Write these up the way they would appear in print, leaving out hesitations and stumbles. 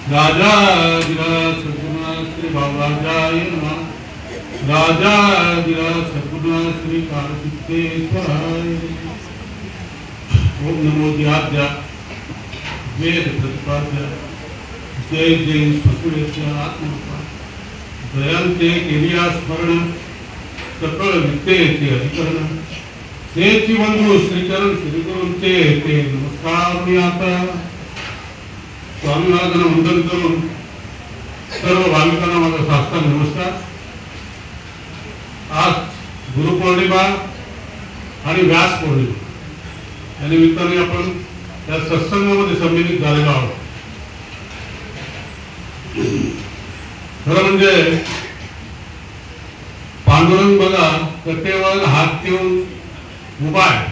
राजाधिराज सद्गुणा श्री बाबाजाय नमः. राजाधिराज सद्गुणा श्री कार्तिकेश्वराय. ओम नमो ध्यात्या वेद प्रतिपाद्य जय जय सुखवेद्य आत्मरूपा दयांते केलिया स्मरण सकळ विद्येचे अधिकरण तेची बंधू श्रीचरण श्रीगुरूंचे ते नमस्कार. मी आता स्वामीनाथांना वंदन करून सर्व भाविकांना माझा साष्टांग नमस्कार. आज गुरुपौर्णिमा आणि व्यास पौर्णिमा या निमित्ताने आपण या सत्संगामध्ये सम्मिलित झालेलो आहोत. खरं म्हणजे पांडुरंग बघा कटेवर हात ठेवून उभा आहे.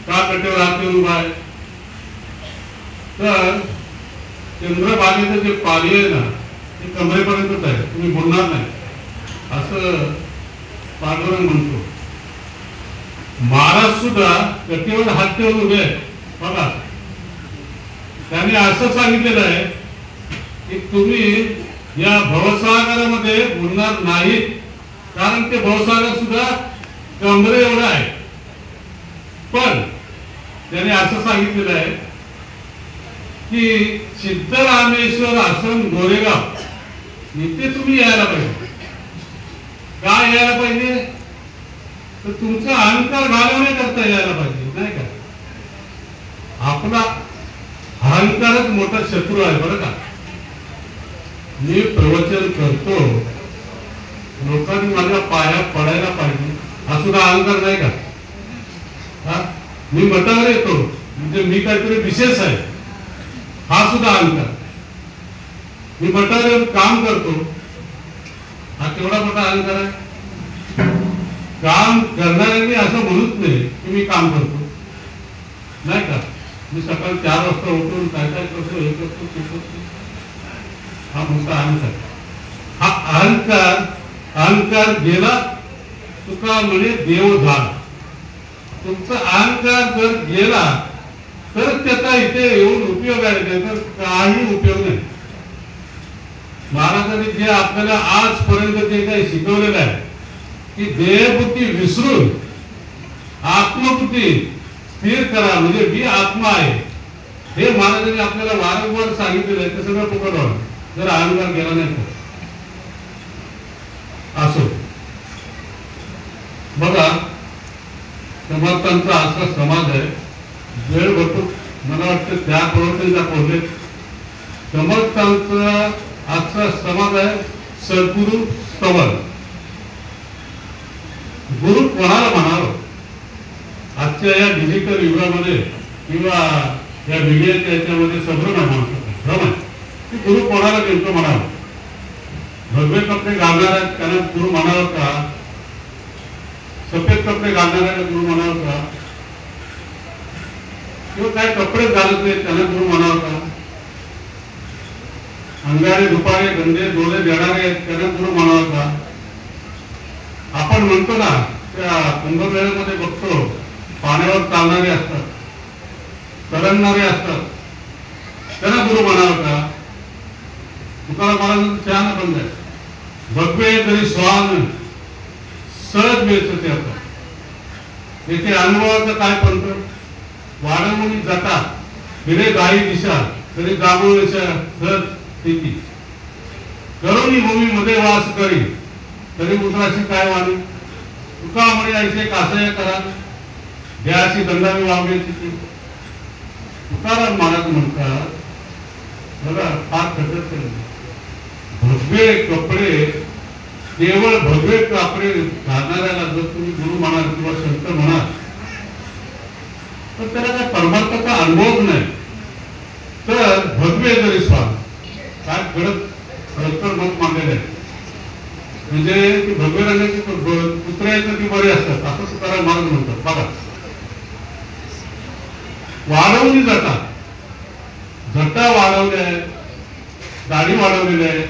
का कटेवर हात ठेवून उभा आहे? तर चंद्रभागेचं जे पाणी आहे ना ते कमरेपर्यंतच आहे, तुम्ही बोलणार नाही असं पांडुरंग म्हणतो. महाराज सुद्धा कटेवर हात ठेवून उभे आहेत. बघा त्यांनी असं सांगितलेलं आहे की तुम्ही या भवसागरामध्ये बुडणार नाहीत, कारण ते भवसागर सुद्धा कमरे एवढा आहे. पण त्याने असं सांगितलेलं आहे की सिद्धरामेश्वर आश्रम गोरेगाव इथे तुम्ही यायला पाहिजे. का यायला पाहिजे? तर तुमचा अहंकार घालवण्याकरता यायला पाहिजे, नाही का? आपला अहंकारच मोठा शत्रू आहे बरं का. मी प्रवचन करतो, लोकांनी माझ्या पाया पडायला पाहिजे हा सुद्धा अहंकार नाही का? मी मठावर येतो म्हणजे मी काहीतरी विशेष आहे हा सुद्धा अहंकार. मी मठावर येऊन काम करतो हा केवढा मोठा अहंकार आहे. काम करणाऱ्यांनी असं म्हणूच नाही की मी काम करतो, नाही का? मी सकाळी 4 वाजता उठून काय काय करतो, हे करतो, ते करतो, हा मोठा अहंकार. हा अहंकार गेला तुका म्हणे देव झाला. तुमचा अहंकार जर गेला तर त्याचा इथे येऊन उपयोग आहे, त्याचा काही उपयोग नाही. महाराजांनी जे आपल्याला आजपर्यंत जे काही शिकवलेलं आहे की देहबुद्धी विसरून आत्मबुद्धी स्थिर करा, म्हणजे मी आत्मा आहे हे महाराजांनी आपल्याला वारंवार सांगितलेलं आहे. ते सगळं पकडलं जर अहंकार गेला नाही तर. असो बघा, समर्थांचा असा समाज आहे. वेळ भरपूर मला वाटतं त्या प्रवचनाच्या पहिले समर्थांचा आजचा समाज आहे सद्गुरु स्तवन. गुरु कोणाला म्हणावं आजच्या या डिजिटल युगामध्ये किंवा या मीडियाच्या याच्यामध्ये संभ्रम आहे माणसाचा, भ्रम आहे की गुरु कोणाला नेमकं म्हणावं. भगवे कपडे घालणाऱ्या त्यांना गुरु म्हणावं का? सफेद कपडे घालणाऱ्याला गुरु म्हणावं का? किंवा काय कपडे घालत नाही त्यांना गुरु म्हणावं का? अंगारे दुपारे गंधे डोळे देणारे त्यांना गुरु म्हणावं का? आपण म्हणतो ना त्या कुंभमेळ्यामध्ये बघतो पाण्यावर चालणारे असतात, तरंगणारे असतात, त्यांना गुरु म्हणावं का? तुकाराम महाराजांचं छान बंद आहे, भगवे तरी स्वान सहज मिळतं. ते आता येथे अनुभवाचं काय पंथ वाढवून जाता फिरे गाई दिशा तरी जांभूळच्या सहज स्थिती करुणी भूमीमध्ये वास करी तरी उतराशी काय वाणी. तुका म्हणे ऐसे कासया करा द्याशी दंडावी वावण्याची. तुकाराम महाराज म्हणतात बघा फार खटत भगवे कपडे, केवळ भगवे कपडे घालणाऱ्याला जर तुम्ही गुरु म्हणाल किंवा संत म्हणाल तर त्याला काय परमार्थाचा अनुभव नाही. तर भगवे जरी स्वान काय घडत खरतर मत मांडलेलं आहे, म्हणजे भगवे रंगाची कुत्र्याचं ती बरे असतात असं तुकाराम महाराज म्हणतात. बघा वाढवली जातात, जटा वाढवल्या आहेत, दाढी वाढवलेली आहे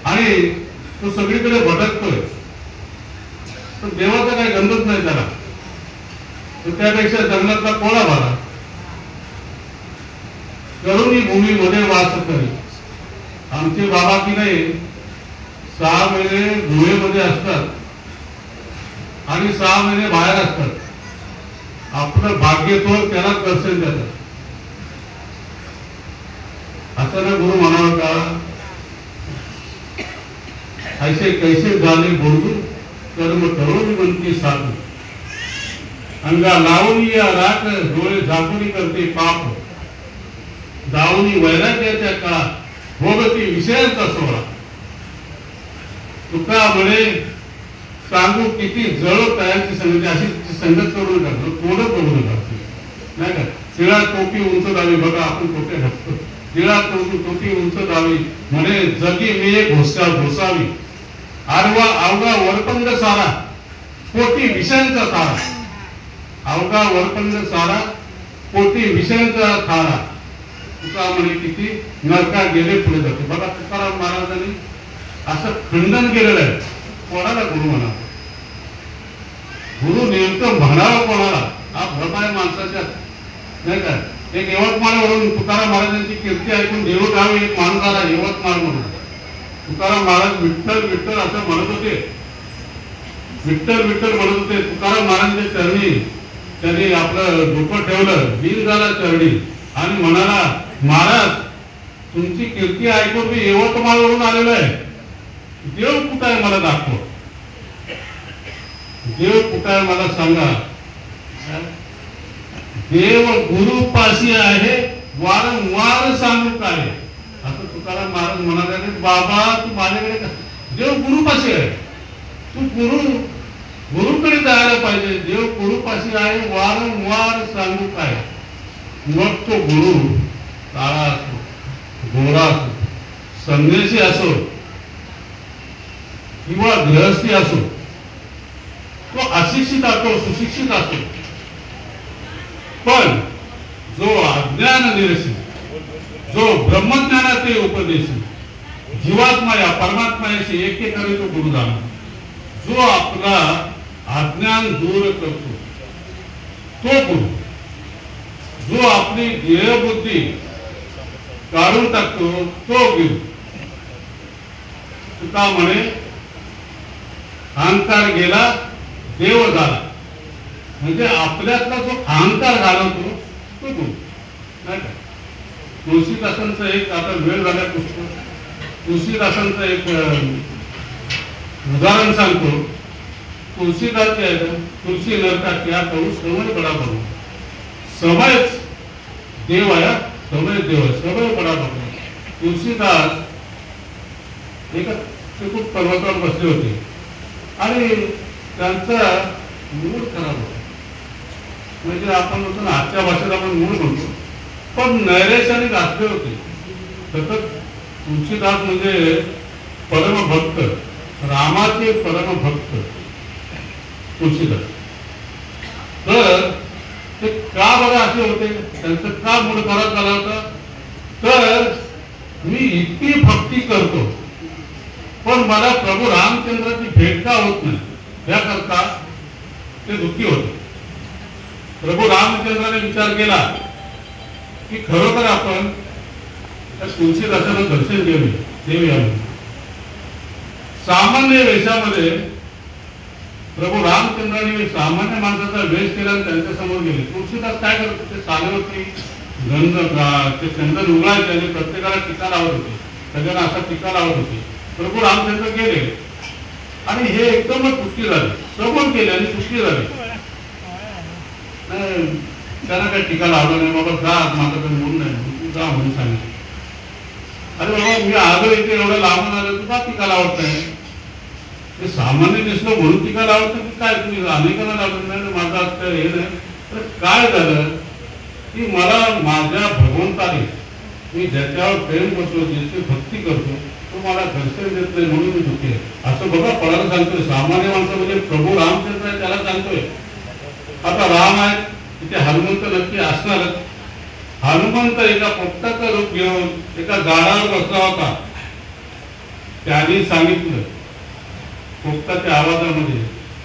आणि तो सगळीकडे भटकतोय. पण देवाचा काही गंधच नाही त्याला. तर त्यापेक्षा जंगलातला कोळा भरा करुणी भूमीमध्ये वास करी आमचे बाबा की नाही 6 महिने गुहेमध्ये असतात आणि 6 महिने बाहेर असतात. आपलं भाग्य तो त्याला दर्शन देतात. असं ना गुरु म्हणावं का, ऐसे कैसे झाले बोलू कर्म करून म्हणते साधू, अंगा लावून या राख डोळे झाकून करते पाप, दावणी वैराग्याच्या काळात भोगती विषयांचा सोहळा. तुका म्हणे सांगू किती जळो तयाची संगती, अशी संगत करू नका, तोडत करू नका नाही का. तिळा टोपी उंच दावी, बघा आपण टोपे घालतो, तिळा टोपी उंच दावी म्हणे जगी मी घोसावी, आडवा अवघा वरपंग सारा पोटी विषयांचा तारा, अवघा वरपंग सारा पोटी विषयांचा थारा. तुका म्हणे किती नरका गेले पुढे जाते. बघा तुकाराम महाराजांनी असं खंडन केलेलं आहे. कोणाला गुरु म्हणा, गुरु नेमकं म्हणावं कोणाला, हा भ्रम आहे माणसाच्या नाही का. एक यवतमाळवरून तुकाराम महाराजांची कीर्ती ऐकून देऊळगावी एक माणूस आला यवतमाळ म्हणून. तुकाराम महाराज विठ्ठल विठ्ठल असं म्हणत होते, विठ्ठल विठ्ठल म्हणत होते. तुकाराम महाराजांच्या चरणी त्यांनी आपलं डोकं ठेवलं, दिन झाला चरणी आणि म्हणाला, महाराज तुमची कीर्ती ऐकून मी यवतमाळवरून आलेलो आहे, देव कुठं आहे मला दाखव, देव कुठं आहे मला सांगा. देव गुरुपाशी आहे वारंवार सांगू काय, असं तुकाराम महाराज म्हणाले. बाबा तू माझ्याकडे का, देव गुरुपाशी आहे, तू गुरुकडे जायला पाहिजे. देव गुरुपाशी आहे वारंवार सांगू काय. मग तो गुरु काळा असो, गोरा असो, संन्यासी असो किंवा गृहस्थी असो, तो अशिक्षित असो सुशिक्षित असो, पण जो अज्ञान निरसी, जो ब्रह्मज्ञानाचे उपदेशी, जीवात्मा या परमात्म्याशी एके करे तो गुरु झाला. जो आपला अज्ञान दूर करतो तो गुरु, जो आपली देहबुद्धी काढून टाकतो तो गुरु. तुका म्हणे अहंकार गेला देव झाला, म्हणजे आपल्यातला जो अहंकार घालवतो तो गुरु नाही का. तुळशीदासांचं एक, आता वेळ झाला पुस्तक, तुळशीदासांचं एक उदाहरण सांगतो. तुलसीदास के तुलसी नरका क्या करू समय बड़ा बनो, समयच देव आहे, समय देव आहे, समय बडा बनो. तुलसीदास एका खूप पर्वतावर बसले होते आणि त्यांचा मूड खराब होता. म्हणजे आपण म्हणतो ना, आजच्या भाषेत आपण मूड म्हणतो, पण नैराश्याने घातले होते सतत. तुलसीदास म्हणजे परमभक्त, रामाचे परमभक्त तुलसीदास. तर ते का बरं असे होते, त्यांचं का मूड खराब झाला होता, तर मी इतकी भक्ती करतो पण मला प्रभू रामचंद्राची भेट का होत नाही, याकरता ते दुःखी होते. प्रभू रामचंद्राने विचार केला की खरोखर आपण त्या तुलसीदासाला दर्शन देऊया. सामान्य वेशामध्ये प्रभू रामचंद्राने सामान्य माणसाचा वेश केला आणि त्यांच्या समोर गेले. तुलसीदास काय करत होते, चालवरती गंध ते चंदन उघडायचे आणि प्रत्येकाला टीका लावत होते, सगळ्यांना असा टीका लावत होते. प्रभू रामचंद्र गेले आणि हे एकदमच पुष्टी झाले, समोर गेले आणि पुष्टी झाली. त्यांना काही टीका लावलं नाही, बाबा जा माझं काही म्हणून नाही, तू जा म्हणून सांगितलं. अरे बाबा मी आलो इथे एवढं लांबून आलो, तू का टीका लावत नाही. ते सामान्य दिसलं म्हणून टीका लावत की काय, तुम्ही अनेकांना लावत नाही, माझं आता हे नाही. तर काय झालं की मला माझ्या भगवंताने, मी ज्याच्यावर प्रेम करतो, ज्याची भक्ती करतो, तो मला दर्शन देत नाही म्हणून मी दुःखी आहे. असं बघा पळायला सांगतोय. सामान्य माणसं म्हणजे प्रभू रामचंद्र आहे त्याला सांगतोय. आता राम आहे तिथे हनुमंत नक्की असणारच. हनुमंत एका पोपटाचं रूप घेऊन एका झाडावर बसला होता. त्यांनी सांगितलं पोपटाच्या आवाजामध्ये,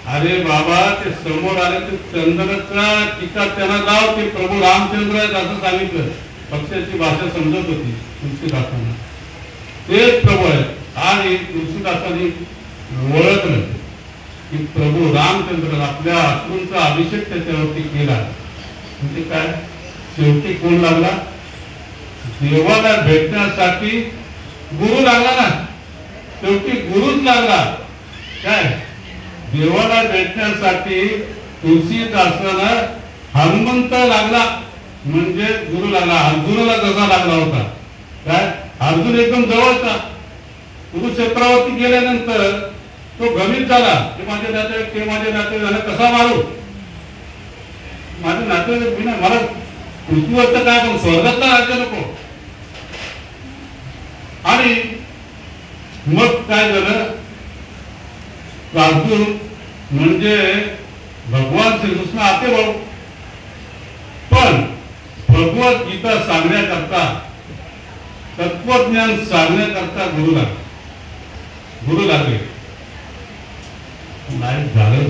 अरे बाबा ते समोर आले ते चंदनाचा टीका त्यांना लाव, ते प्रभू रामचंद्र आहेत असं सांगितलं. पक्षाची भाषा समजत होती तुलसीदासांना. तेच प्रभू आहे. आणि तुलसीदासांनी ओळखलं की प्रभू रामचंद्र आपल्या अश्रूंचा अभिषेक त्याच्यावरती केला. म्हणजे काय, शेवटी कोण लागला, देवाला भेटण्यासाठी गुरु लागला ना, शेवटी गुरुच लागला. काय, देवाला भेटण्यासाठी तुलसीदासाला हनुमंत लागला म्हणजे गुरु लागला. अर्जुनाला जसा लागला होता, काय, अर्जुन एकदम जवळचा, कुरुक्षेत्रावरती गेल्यानंतर तो भ्रमित झाला की माझे नातेवाईक, ते माझे नातेवाईक, कसा मारू, माझे नातेवाईक बिना, मला पृथ्वीवरचं काय पण स्वर्गातला राज्य नको. आणि मग काय झालं, अर्जुन म्हणजे भगवान श्रीकृष्ण आते भाऊ, पण भगवद्गीता सांगण्याकरता, तत्वज्ञान सांगण्याकरता गुरु लागले. नाही झालं